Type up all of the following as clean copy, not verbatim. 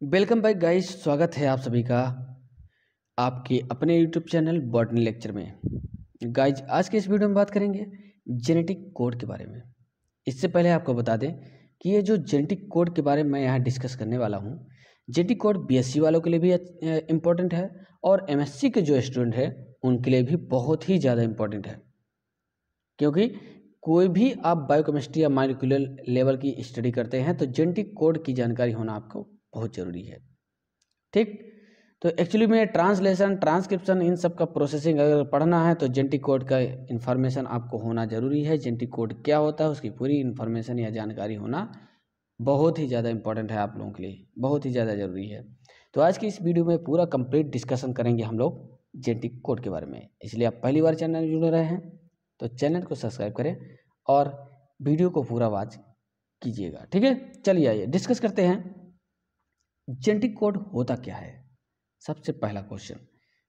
Welcome back guys, स्वागत है आप सभी का आपके अपने यूट्यूब चैनल बॉटनी लेक्चर में। गाइस, आज के इस वीडियो में बात करेंगे जेनेटिक कोड के बारे में। इससे पहले आपको बता दें कि ये जो जेनेटिक कोड के बारे में मैं यहाँ डिस्कस करने वाला हूँ, जेनेटिक कोड बीएससी वालों के लिए भी इम्पोर्टेंट है और एमएससी के जो स्टूडेंट हैं उनके लिए भी बहुत ही ज़्यादा इम्पोर्टेंट है, क्योंकि कोई भी आप बायोकेमिस्ट्री या मॉलिक्यूलर लेवल की स्टडी करते हैं तो जेनेटिक कोड की जानकारी होना आपको बहुत ज़रूरी है। ठीक, तो एक्चुअली में ट्रांसलेशन, ट्रांसक्रिप्शन, इन सब का प्रोसेसिंग अगर पढ़ना है तो जेनेटिक कोड का इन्फॉर्मेशन आपको होना ज़रूरी है। जेनेटिक कोड क्या होता है उसकी पूरी इन्फॉर्मेशन या जानकारी होना बहुत ही ज़्यादा इंपॉर्टेंट है, आप लोगों के लिए बहुत ही ज़्यादा ज़रूरी है। तो आज की इस वीडियो में पूरा कंप्लीट डिस्कशन करेंगे हम लोग जेनेटिक कोड के बारे में। इसलिए आप पहली बार चैनल जुड़ रहे हैं तो चैनल को सब्सक्राइब करें और वीडियो को पूरा वॉच कीजिएगा। ठीक है, चलिए आइए डिस्कस करते हैं जेनेटिक कोड होता क्या है। सबसे पहला क्वेश्चन,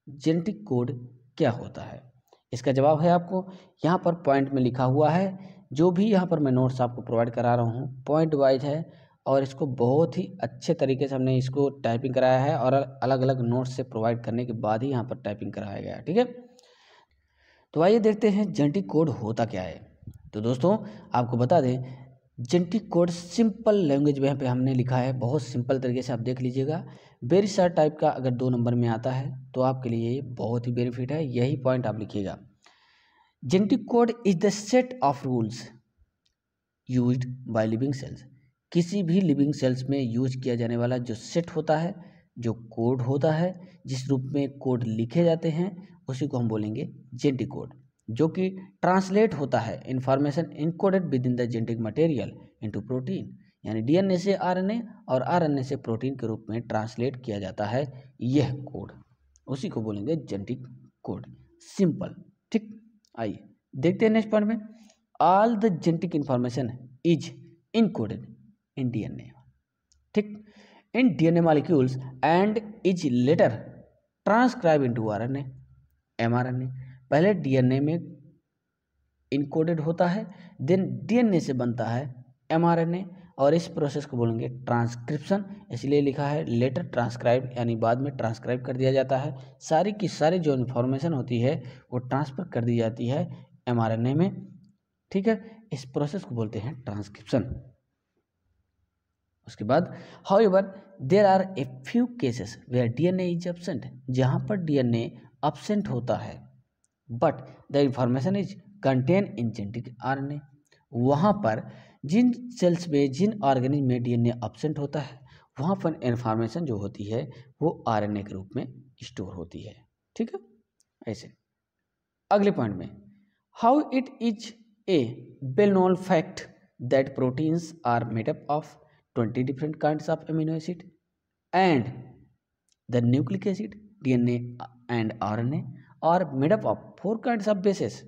जेनेटिक कोड क्या होता है? इसका जवाब है आपको यहाँ पर पॉइंट में लिखा हुआ है। जो भी यहाँ पर मैं नोट्स आपको प्रोवाइड करा रहा हूँ पॉइंट वाइज है और इसको बहुत ही अच्छे तरीके से हमने इसको टाइपिंग कराया है और अलग अलग नोट्स से प्रोवाइड करने के बाद ही यहाँ पर टाइपिंग कराया गया है। ठीक है, तो आइए देखते हैं जेनेटिक कोड होता क्या है। तो दोस्तों आपको बता दें, जेनेटिक कोड सिंपल लैंग्वेज में पे हमने लिखा है, बहुत सिंपल तरीके से आप देख लीजिएगा। वेरी शॉर्ट टाइप का अगर 2 नंबर में आता है तो आपके लिए ये बहुत ही बेनिफिट है, यही पॉइंट आप लिखिएगा। Genetic code is the set of rules used by living cells. किसी भी लिविंग सेल्स में यूज किया जाने वाला जो सेट होता है, जो कोड होता है, जिस रूप में कोड लिखे जाते हैं उसी को हम बोलेंगे जेनेटिक कोड, जो कि ट्रांसलेट होता है information encoded with in the genetic material into protein, यानी डीएनए से आरएनए और आरएनए से प्रोटीन के रूप में ट्रांसलेट किया जाता है यह कोड, उसी को बोलेंगे जेनेटिक कोड। सिंपल। ठीक, आइए देखते हैं नेक्स्ट पॉइंट में। All the genetic information is encoded in DNA. ठीक, in DNA molecules and is later transcribe into RNA, mRNA. पहले डीएनए में इनकोडेड होता है, देन डीएनए से बनता है एमआरएनए और इस प्रोसेस को बोलेंगे ट्रांसक्रिप्शन। इसलिए लिखा है लेटर ट्रांसक्राइब, यानी बाद में ट्रांसक्राइब कर दिया जाता है। सारी की सारी जो इन्फॉर्मेशन होती है वो ट्रांसफर कर दी जाती है एमआरएनए में। ठीक है, इस प्रोसेस को बोलते हैं ट्रांसक्रिप्शन। उसके बाद however there are a few cases where DNA is absent, जहाँ पर डीएनए एब्सेंट होता है but the information is contain in genetic RNA. वहाँ पर जिन सेल्स में, जिन ऑर्गेनिज्म में डीएनए एब्सेंट होता है वहाँ पर इंफॉर्मेशन जो होती है वो आरएनए के रूप में स्टोर होती है। ठीक है, ऐसे। अगले पॉइंट में, how it is a well known fact that proteins are made up of 20 different kinds of amino acid and the nucleic acid, DNA and RNA are made up of 4 kinds of bases.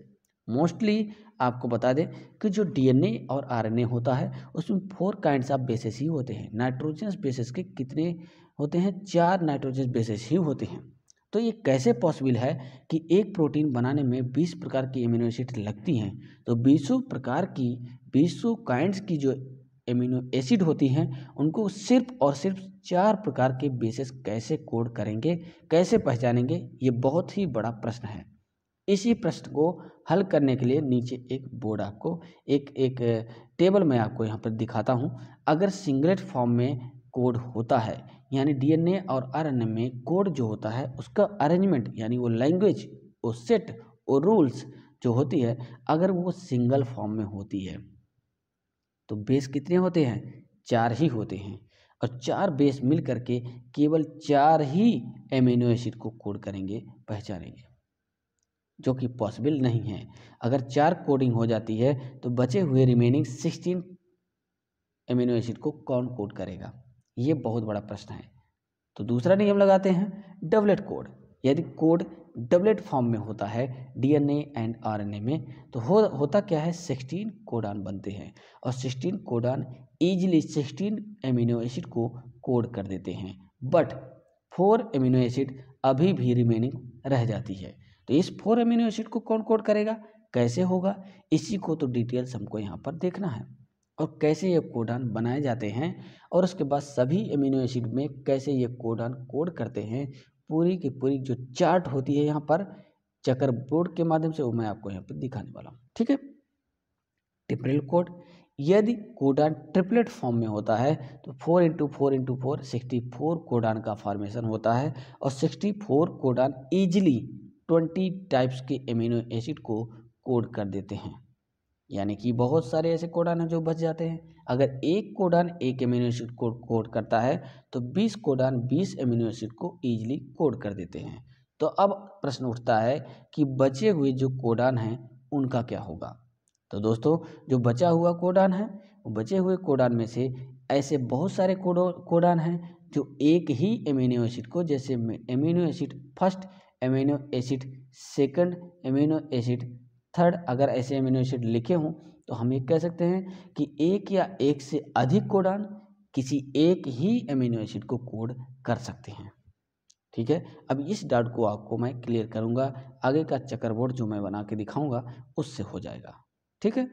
Mostly आपको बता दें कि जो DNA और RNA होता है उसमें 4 kinds of basis ही होते हैं। नाइट्रोजनस बेसिस के कितने होते हैं? 4 नाइट्रोजनस बेसिस ही होते हैं। तो ये कैसे पॉसिबल है कि एक प्रोटीन बनाने में 20 प्रकार की एमिनो एसिड लगती हैं? तो 20 प्रकार की, 20 काइंड्स की जो एमिनो एसिड होती हैं उनको सिर्फ और सिर्फ 4 प्रकार के बेसिस कैसे कोड करेंगे, कैसे पहचानेंगे? ये बहुत ही बड़ा प्रश्न है। इसी प्रश्न को हल करने के लिए नीचे एक बोर्ड आपको, एक टेबल मैं आपको यहाँ पर दिखाता हूँ। अगर सिंगलेट फॉर्म में कोड होता है, यानी डीएनए और आरएनए में कोड जो होता है उसका अरेंजमेंट, यानी वो लैंग्वेज, वो सेट, वो रूल्स जो होती है, अगर वो सिंगल फॉर्म में होती है तो बेस कितने होते हैं? 4 ही होते हैं और 4 बेस मिल करके केवल 4 ही एमिनो एसिड को कोड करेंगे, पहचानेंगे, जो कि पॉसिबल नहीं है। अगर 4 कोडिंग हो जाती है तो बचे हुए रिमेनिंग 16 एमिनो एसिड को कौन कोड करेगा? ये बहुत बड़ा प्रश्न है। तो दूसरा नियम लगाते हैं, डबलेट कोड। यदि कोड डबलेट फॉर्म में होता है डीएनए एंड आरएनए में तो होता क्या है? 16 कोडान बनते हैं और 16 कोडान इजीली 16 एमिनो एसिड को कोड कर देते हैं, बट 4 एमिनो एसिड अभी भी रिमेनिंग रह जाती है। तो इस 4 एमिनो एसिड को कौन कोड करेगा, कैसे होगा? इसी को तो डिटेल्स हमको यहाँ पर देखना है। और कैसे ये कोडान बनाए जाते हैं और उसके बाद सभी एमिनो एसिड में कैसे ये कोडान कोड करते हैं, पूरी की पूरी जो चार्ट होती है यहाँ पर चेकर बोर्ड के माध्यम से, वो मैं आपको यहाँ पर दिखाने वाला हूँ। ठीक है, ट्रिपल कोड, यदि कोडान ट्रिपलेट फॉर्म में होता है तो 4 इंटू 4 इंटू 4 64 कोडान का फॉर्मेशन होता है और 64 कोडान इजीली 20 टाइप्स के एमिनो एसिड को कोड कर देते हैं। यानी कि बहुत सारे ऐसे कोडान हैं जो बच जाते हैं। अगर एक कोडान एक एमिनो एसिड को कोड करता है तो 20 कोडान 20 एमिनो एसिड को ईजिली कोड कर देते हैं। तो अब प्रश्न उठता है कि बचे हुए जो कोडान हैं उनका क्या होगा। तो दोस्तों, जो बचा हुआ कोडान है, वो बचे हुए कोडान में से ऐसे बहुत सारे कोडान हैं जो एक ही एमिनो एसिड को, जैसे amino acid first, amino acid second, amino acid third, अगर ऐसे एमिनो एसिड लिखे हों तो हम ये कह सकते हैं कि एक या एक से अधिक कोडान किसी एक ही एमिनो एसिड को कोड कर सकते हैं। ठीक है, अब इस डाउट को आपको मैं क्लियर करूंगा, आगे का चेकरबोर्ड जो मैं बना के दिखाऊंगा उससे हो जाएगा। ठीक है,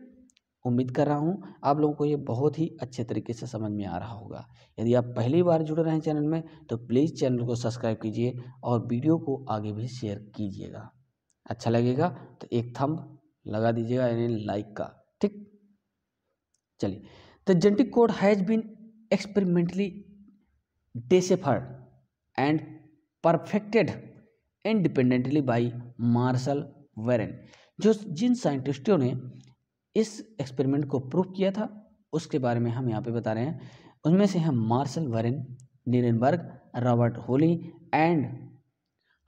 उम्मीद कर रहा हूँ आप लोगों को ये बहुत ही अच्छे तरीके से समझ में आ रहा होगा। यदि आप पहली बार जुड़ रहे हैं चैनल में तो प्लीज़ चैनल को सब्सक्राइब कीजिए और वीडियो को आगे भी शेयर कीजिएगा। अच्छा लगेगा तो एक थंब लगा दीजिएगा, यानी लाइक का। ठीक, चलिए, the genetic code has been experimentally deciphered and perfected independently by Marshall Warren. जो जिन साइंटिस्टों ने इस एक्सपेरिमेंट को प्रूव किया था उसके बारे में हम यहाँ पे बता रहे हैं। उनमें से हैं Marshall Warren, Nirenberg, Robert Holley and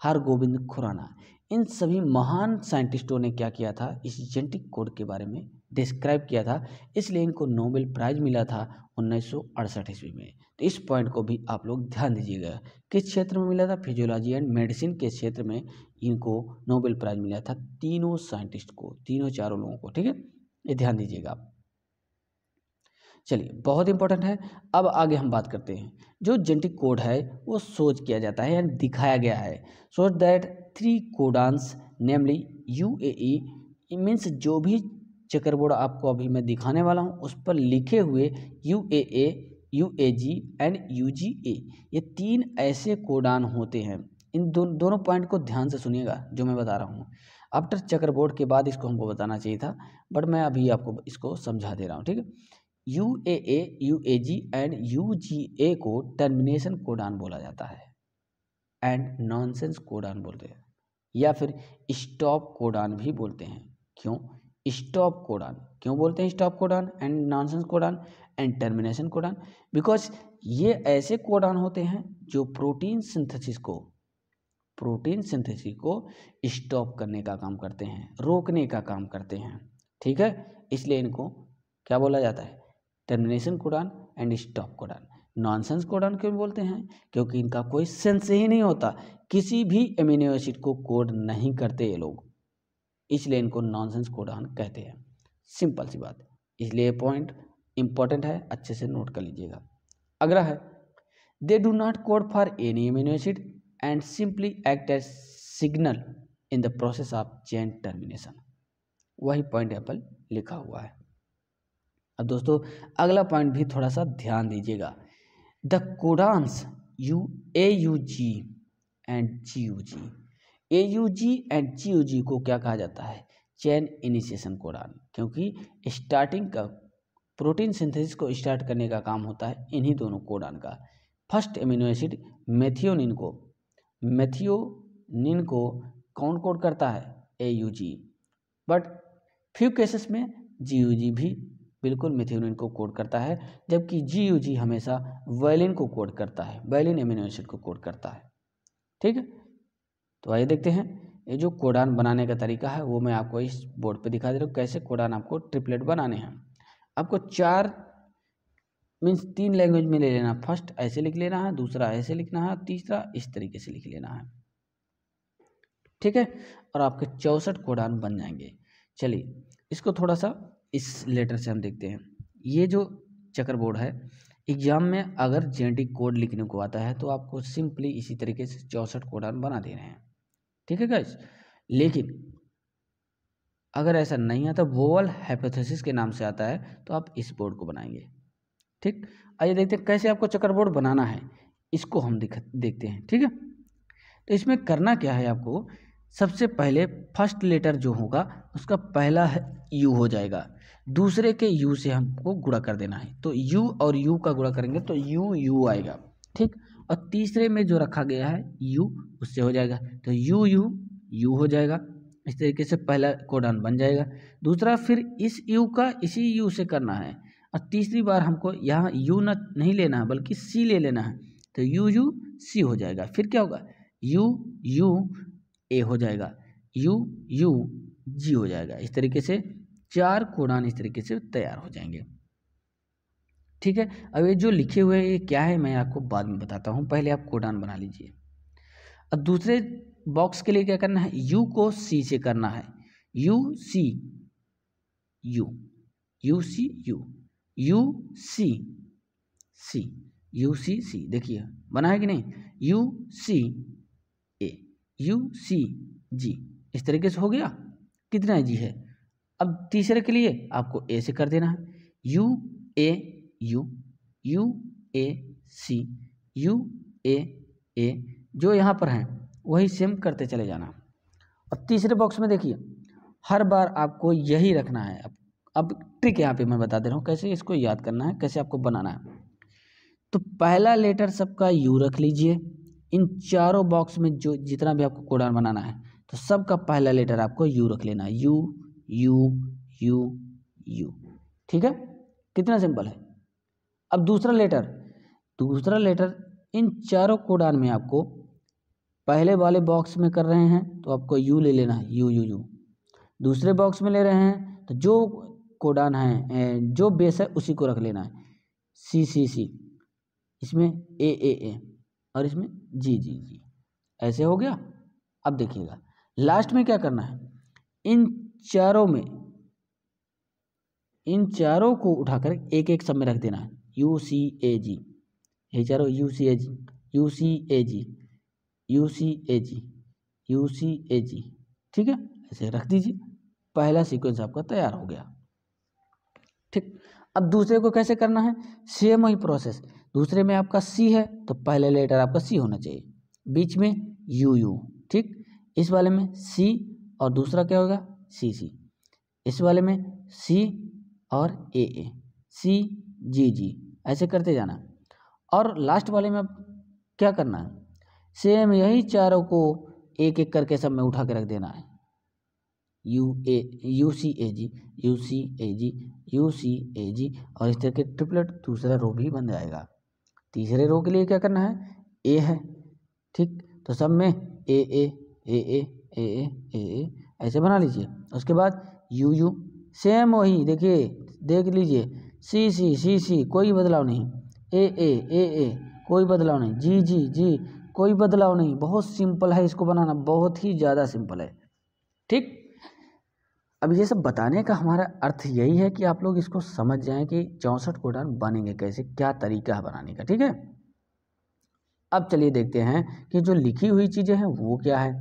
Hargobind Khorana. इन सभी महान साइंटिस्टों ने क्या किया था, इस जेनेटिक कोड के बारे में डिस्क्राइब किया था, इसलिए इनको नोबेल प्राइज मिला था 1968 ईस्वी में। तो इस पॉइंट को भी आप लोग ध्यान दीजिएगा। किस क्षेत्र में मिला था, फिजियोलॉजी एंड मेडिसिन के क्षेत्र में इनको नोबेल प्राइज मिला था, तीनों साइंटिस्ट को, तीनों चारों लोगों को। ठीक है, ये ध्यान दीजिएगा आप। चलिए, बहुत इंपॉर्टेंट है। अब आगे हम बात करते हैं। जो जेनेटिक कोड है वो सोच किया जाता है यानी दिखाया गया है, so that 3 codons namely UAE means, जो भी चेकरबोर्ड आपको अभी मैं दिखाने वाला हूँ उस पर लिखे हुए UAA, UAG एंड UGA, ये 3 ऐसे कोडान होते हैं। इन दोनों पॉइंट को ध्यान से सुनिएगा जो मैं बता रहा हूँ। आफ्टर चेकरबोर्ड के बाद इसको हमको बताना चाहिए था, बट मैं अभी आपको इसको समझा दे रहा हूँ। ठीक है, UAA, UAG एंड UGA को टर्मिनेशन कोडान बोला जाता है एंड नॉनसेंस कोडान बोलते हैं, या फिर स्टॉप कोडान भी बोलते हैं। क्यों स्टॉप कोडान क्यों बोलते हैं, stop codon and nonsense codon and termination codon? Because ये ऐसे कोडान होते हैं जो प्रोटीन सिंथेसिस को स्टॉप करने का काम करते हैं, रोकने का काम करते हैं। ठीक है, इसलिए इनको क्या बोला जाता है, termination codon and stop codon. Nonsense codon क्यों बोलते हैं, क्योंकि इनका कोई सेंस ही नहीं होता, किसी भी एमिनो एसिड को कोड नहीं करते ये लोग, इसलिए इनको नॉनसेंस कोडान कहते हैं। सिंपल सी बात, इसलिए पॉइंट इंपॉर्टेंट है, अच्छे से नोट कर लीजिएगा। अगला है, they do not code for any amino acid and simply act as signal in the process of chain termination. वही पॉइंट यहाँ पर लिखा हुआ है। अब दोस्तों, अगला पॉइंट भी थोड़ा सा ध्यान दीजिएगा। The codons AUG and GUG, AUG and GUG को क्या कहा जाता है, चेन इनिशिएशन कोडान, क्योंकि स्टार्टिंग का प्रोटीन सिंथेसिस को स्टार्ट करने का काम होता है इन्हीं दोनों कोडान का। फर्स्ट एमिनो एसिड मेथियोनिन को कौन कोड करता है, AUG, बट फ्यू केसेस में GUG भी बिल्कुल मेथियोनिन को कोड करता है, जबकि GUG हमेशा वैलिन को कोड करता है, वैलिन एमिनो एसिड को कोड करता है। ठीक है, तो आइए देखते हैं ये जो कोडान बनाने का तरीका है वो मैं आपको इस बोर्ड पे दिखा दे रहा हूँ, कैसे कोडान आपको ट्रिपलेट बनाने हैं। आपको 4 मीन्स 3 लैंग्वेज में ले लेना, फर्स्ट ऐसे लिख लेना है, दूसरा ऐसे लिखना है, तीसरा इस तरीके से लिख लेना है। ठीक है, और आपके 64 कोडान बन जाएंगे। चलिए, इसको थोड़ा सा इस लेटर से हम देखते हैं। ये जो चेकरबोर्ड है, एग्जाम में अगर जेनेटिक कोड लिखने को आता है तो आपको सिंपली इसी तरीके से 64 कोडान बना देने हैं। ठीक है गाइस, लेकिन अगर ऐसा नहीं आता, वोवल हाइपोथेसिस के नाम से आता है, तो आप इस बोर्ड को बनाएंगे। ठीक, आइए देखते हैं कैसे आपको चक्कर बोर्ड बनाना है, इसको हम देखते हैं। ठीक है, तो इसमें करना क्या है आपको, सबसे पहले फर्स्ट लेटर जो होगा उसका पहला यू हो जाएगा, दूसरे के यू से हमको गुणा कर देना है, तो यू और यू का गुणा करेंगे तो यू यू आएगा। ठीक, और तीसरे में जो रखा गया है यू, उससे हो जाएगा, तो यू यू यू हो जाएगा। इस तरीके से पहला कोडान बन जाएगा। दूसरा फिर इस यू का इसी यू से करना है, और तीसरी बार हमको यहाँ यू नहीं लेना है बल्कि सी ले लेना है, तो यू यू सी हो जाएगा। फिर क्या होगा, यू यू ए हो जाएगा, यू यू जी हो जाएगा। इस तरीके से 4 कोडान इस तरीके से तैयार हो जाएंगे। ठीक है, अब ये जो लिखे हुए ये क्या है मैं आपको बाद में बताता हूँ, पहले आप कोडान बना लीजिए। अब दूसरे बॉक्स के लिए क्या करना है, यू को सी से करना है, U C U U C U U C C U C C, देखिए बना है कि नहीं, you C A you see जी, इस तरीके से हो गया। कितना जी है, अब तीसरे के लिए आपको ए से कर देना है, U A U U A C U A जो यहाँ पर हैं वही सेम करते चले जाना। और तीसरे बॉक्स में देखिए हर बार आपको यही रखना है। अब ट्रिक यहाँ पे मैं बता दे रहा हूँ कैसे इसको याद करना है, कैसे आपको बनाना है। तो पहला लेटर सबका यू रख लीजिए, इन चारों बॉक्स में जो जितना भी आपको कोडान बनाना है तो सबका पहला लेटर आपको यू रख लेना है, यू यू यू यू। ठीक है, कितना सिंपल है। अब दूसरा लेटर इन चारों कोडान में आपको पहले वाले बॉक्स में कर रहे हैं तो आपको यू ले लेना है, यू यू यू। दूसरे बॉक्स में ले रहे हैं तो जो कोडान है जो बेस है उसी को रख लेना है, सी सी सी, इसमें ए और इसमें जी जी जी, ऐसे हो गया। अब देखिएगा लास्ट में क्या करना है, इन चारों को उठाकर एक एक सब में रख देना है, यू सी ए जी, ये चारों U C A G U C A G U C A G U C A G. ठीक है, ऐसे रख दीजिए, पहला सीक्वेंस आपका तैयार हो गया। ठीक, अब दूसरे को कैसे करना है, सेम वही प्रोसेस। दूसरे में आपका सी है तो पहले लेटर आपका सी होना चाहिए, बीच में यू यू। ठीक, इस वाले में सी और दूसरा क्या होगा सी सी, इस वाले में सी और ए सी जी जी, ऐसे करते जाना। और लास्ट वाले में अब क्या करना है, सेम यही चारों को एक एक करके सब में उठा के रख देना है, U C A G U C A G U C A G, और इस तरह के ट्रिपलेट दूसरा रो भी बन जाएगा। तीसरे रो के लिए क्या करना है, ए है। ठीक, तो सब में ए ऐसे बना लीजिए। उसके बाद यू यू सेम वही, देखिए देख लीजिए, सी सी सी सी कोई बदलाव नहीं, ए कोई बदलाव नहीं, जी जी जी कोई बदलाव नहीं। बहुत सिंपल है इसको बनाना, बहुत ही ज़्यादा सिंपल है। ठीक, अब ये सब बताने का हमारा अर्थ यही है कि आप लोग इसको समझ जाएं कि 64 कोडान बनेंगे कैसे, क्या तरीका है बनाने का। ठीक है, अब चलिए देखते हैं कि जो लिखी हुई चीज़ें हैं वो क्या है।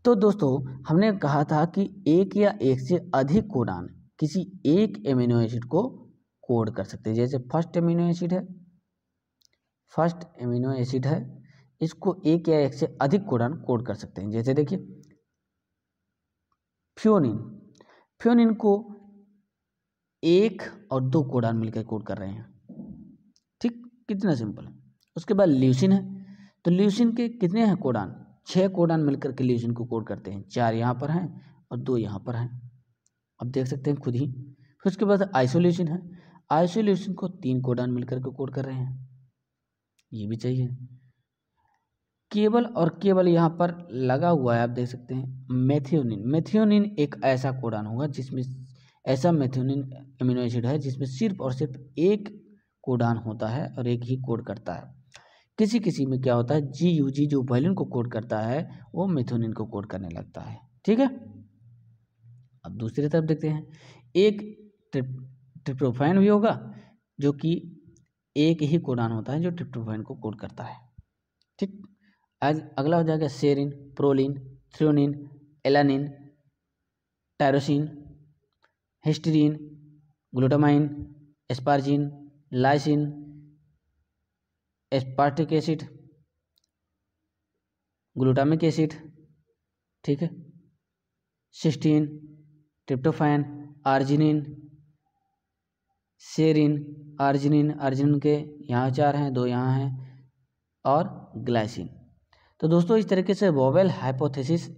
तो दोस्तों हमने कहा था कि एक या एक से अधिक कोडान किसी एक एमिनो एसिड को कोड कर सकते हैं। जैसे फर्स्ट एमिनो एसिड है, इसको एक या एक से अधिक कोडान कोड कर सकते हैं। जैसे देखिए फ्योनिन को 1 और 2 कोडान मिलकर कोड कर रहे हैं। ठीक, कितना सिंपल है। उसके बाद ल्यूसिन है, तो ल्यूसिन के कितने हैं कोडान, 6 कोडान मिलकर के ल्यूसिन को कोड करते हैं, 4 यहाँ पर हैं और 2 यहाँ पर हैं, अब देख सकते हैं खुद ही। फिर उसके बाद आइसोल्यूसिन है, आइसोल्यूसिन को 3 कोडान मिलकर के कोड कर रहे हैं, ये भी चाहिए। केवल यहाँ पर लगा हुआ है, आप देख सकते हैं मेथियोनिन एक ऐसा कोडान होगा जिसमें ऐसा मेथियोनिन एमिनो एसिड है जिसमें सिर्फ और सिर्फ एक कोडान होता है और एक ही कोड करता है। किसी किसी में क्या होता है, जी यू जी जो वैलिन को कोड करता है वो मेथियोनिन को कोड करने लगता है। ठीक है, अब दूसरी तरफ देखते हैं, एक ट्रिप्टोफैन भी होगा जो कि एक ही कोडान होता है जो ट्रिप्टोफैन को कोड करता है। ठीक, आज अगला हो जाएगा serine, proline, threonine, alanine, tyrosine, histidine, glutamine, asparagine, lysine, aspartic acid, glutamic acid, ठीक है, cysteine, tryptophan, arginine, serine, arginine के यहाँ 4 हैं, 2 यहाँ हैं, और ग्लाइसिन। तो दोस्तों इस तरीके से वोवेल हाइपोथेसिस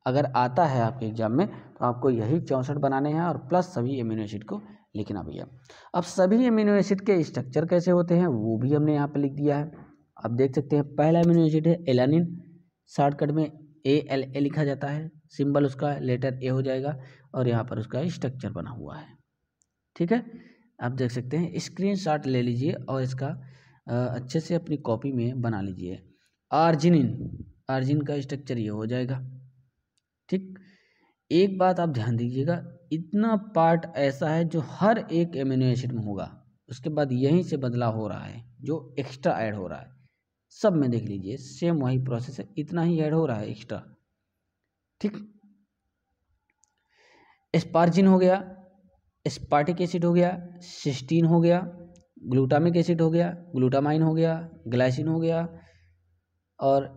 अगर आता है आपके एग्जाम में तो आपको यही 64 बनाने हैं और प्लस सभी एमिनो एसिड को लिखना भैया। अब सभी एमिनो एसिड के स्ट्रक्चर कैसे होते हैं वो भी हमने यहाँ पे लिख दिया है। आप देख सकते हैं पहला एमिनो एसिड है एलानिन, शॉर्टकट में ALA लिखा जाता है, सिंबल उसका लेटर A हो जाएगा और यहाँ पर उसका स्ट्रक्चर बना हुआ है, ठीक है। आप देख सकते हैं, स्क्रीनशॉट ले लीजिए और इसका अच्छे से अपनी कॉपी में बना लीजिए। अर्जिन का स्ट्रक्चर ये हो जाएगा, ठीक। एक बात आप ध्यान दीजिएगा, इतना पार्ट ऐसा है जो हर एक एमिनो एसिड में होगा, उसके बाद यहीं से बदलाव हो रहा है जो एक्स्ट्रा ऐड हो रहा है। सब में देख लीजिए सेम वही प्रोसेस है, इतना ही ऐड हो रहा है एक्स्ट्रा, ठीक। एस्पार्जिन हो गया, एस्पार्टिक एसिड हो गया, सिस्टीन हो गया, ग्लूटामिक एसिड हो गया, ग्लूटामाइन हो गया, ग्लाइसिन हो गया, और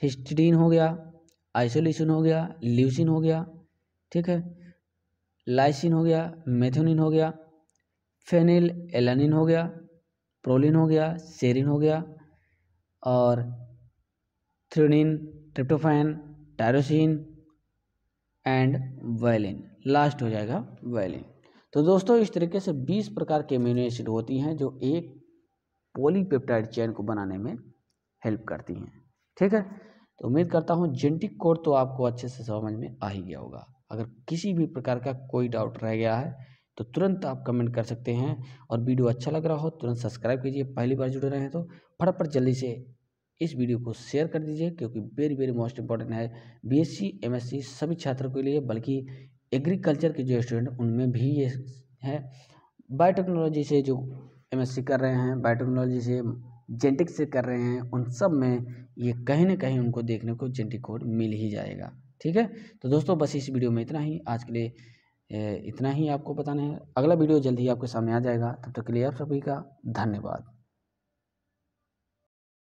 हिस्टीडीन हो गया, आइसोल्यूसिन हो गया, ल्यूसिन हो गया, ठीक है, लाइसिन हो गया, मेथियोनिन हो गया, फेनिल एलानिन हो गया, प्रोलिन हो गया, सेरिन हो गया, और threonine, tryptophan, tyrosine and valine, last हो जाएगा वायलिन। तो दोस्तों इस तरीके से 20 प्रकार के एमिनो एसिड होती हैं जो एक पॉलीपेप्टाइड चेन को बनाने में हेल्प करती हैं, ठीक है। तो उम्मीद करता हूँ जेनेटिक कोड तो आपको अच्छे से समझ में आ ही गया होगा। अगर किसी भी प्रकार का कोई डाउट रह गया है तो तुरंत आप कमेंट कर सकते हैं, और वीडियो अच्छा लग रहा हो तुरंत सब्सक्राइब कीजिए, पहली बार जुड़े रहे हैं तो फटाफट जल्दी से इस वीडियो को शेयर कर दीजिए, क्योंकि वेरी मोस्ट इंपॉर्टेंट है BSc MSc सभी छात्रों के लिए, बल्कि एग्रीकल्चर के जो स्टूडेंट उनमें भी ये है। बायोटेक्नोलॉजी से जो MSc कर रहे हैं, बायोटेक्नोलॉजी से जेनेटिक्स से कर रहे हैं, उन सब में ये कहीं ना कहीं उनको देखने को जेनेटिक कोड मिल ही जाएगा, ठीक है। तो दोस्तों बस इस वीडियो में इतना ही, आज के लिए इतना ही आपको बताना है। अगला वीडियो जल्दी ही आपके सामने आ जाएगा, तब तक के लिए आप सभी का धन्यवाद।